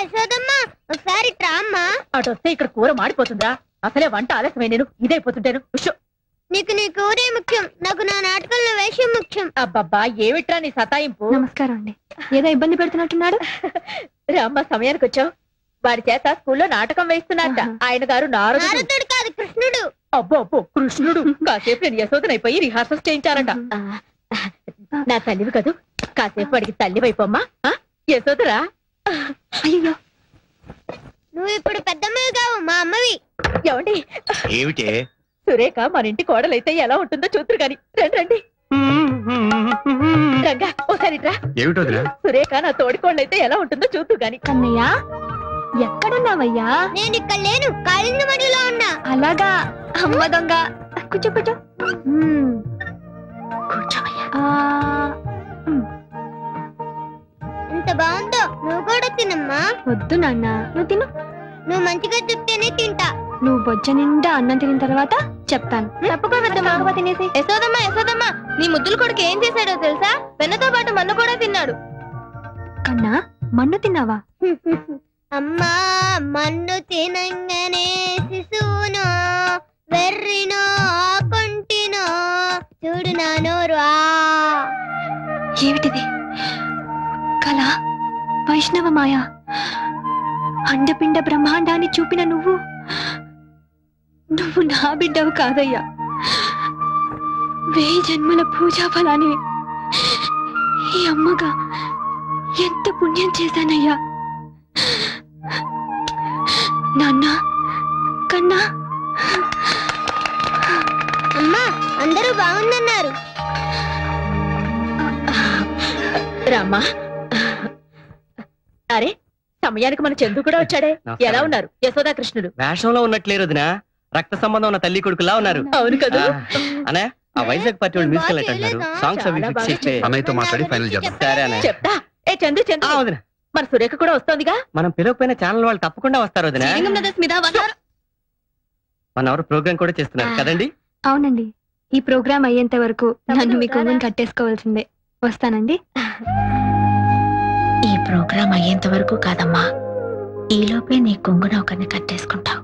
యశోదమ్మా ఒకసారి ట్రామ్మా. అటు వస్తే ఇక్కడ కూర మాడిపోతుందా? అసలే వంట ఆలస్యమై నేను ఇదైపోతుంటాను. నీకు నీ కూరే ముఖ్యం, నాకు నా నాటకంలో వేషం ముఖ్యం. అబ్బబ్బా ఏమిట్రా నీ సతాయింపు? నమస్కారం అండి. ఏదో ఇబ్బంది పెడుతున్నట్టున్నాడు. రామ్మ సమయానికి వచ్చావు. వాడి చేత స్కూల్లో నాటకం వేస్తున్నారట. ఆయన గారు నారదుడు కాదు కృష్ణుడు. అబ్బో అబ్బో కృష్ణుడు. కాసేపు నేను యశోదనైపోయి రిహార్సల్స్ చేయించారట. నా తల్లివి కదూ, కాసేపు వాడికి తల్లివైపోమ్మా. యశోదరా. అయ్యో నువ్వు ఇప్పుడు పెద్దమ్మవి కావు, మా అమ్మవి. ఏమండి ఏమిటే? సురేఖ మన ఇంటి కోడలైతే ఎలా ఉంటుందో చూతురు గాని. రండి రండి. రంగా ఒకసారి రా. ఏమిటో సురేఖ నా తోడి కోడలైతే ఎలా ఉంటుందో చూతురు గాని. కన్నయ్య ఎక్కడున్నావయ్యా? నేను ఇక్కడ లేను, కాళింగమడిలో ఉన్నా. అలాగా అమ్మ దొంగ. కూర్చో కూర్చో. ఎంత బాగుందో, నువ్వు కూడా తినమ్మా. వద్దు నాన్న, నువ్వు తిను. నువ్వు మంచిగా చెప్తేనే తింటా. నువ్వు బొజ్జ నిండా అన్నం తిన్న తర్వాత చెప్తాను. తప్పుకోవద్దమ్మా తినేసి. యశోదమ్మా యశోదమ్మా, నీ ముద్దుల కొడుకు ఏం చేశాడో తెలుసా? వెన్నతో పాటు మన్ను కూడా తిన్నాడు. కన్నా మన్ను తిన్నావా? అమ్మా మన్ను తినంగానే శిశువునో వెర్రినో కొంటినో చూడు నా నోరు. ఏమిటిది? కళ, వైష్ణవ మాయ, అండపిండ బ్రహ్మాండాన్ని చూపిన నువ్వు నా బిడ్డవు కాదయ్యా. 1000 జన్మల పూజా ఫలాన్ని ఈ అమ్మగా ఎంత పుణ్యం చేశానయ్యా. నాన్న, కన్నా. అమ్మా అందరూ బాగుందన్నారు. రామ్మా. అరే సమయానికి మన చందు కూడా వచ్చాడే. ఎలా ఉన్నారు యశోదా కృష్ణుడు? వేషంలో ఉన్నట్లేరు వదినా, రక్త సంబంధం ఉన్న తల్లి కొడుకులా ఉన్నారు. అవును కదా. అనే ఆ వైజాగ్ పార్టీ వాళ్ళు మ్యూజికల్ నైట్ అంటారు. సాంగ్స్ అవి ఫిక్స్ చేస్తే అన్నయ్యతో మాట్లాడి ఫైనల్ చేద్దాం. సరే అనే చెప్తా. ఏ చందు చందు, వదినా మన సురేఖ కూడా వస్తోందిగా. మనం పిలవకపోయిన ఛానల్ వాళ్ళు తప్పకుండా వస్తారు వదినా. 1 అవర్ ప్రోగ్రామ్ కూడా చేస్తున్నారు కదండి? అవునండి. ఈ ప్రోగ్రామ్ అయ్యేంత వరకు నన్ను మీ కొంగుని కట్టేసుకోవాల్సిందే. వస్తానండి. ఈ ప్రోగ్రాం అయ్యేంత వరకు కాదమ్మా, ఈలోపే నీ కొంగున ఒకరిని కట్టేసుకుంటావు.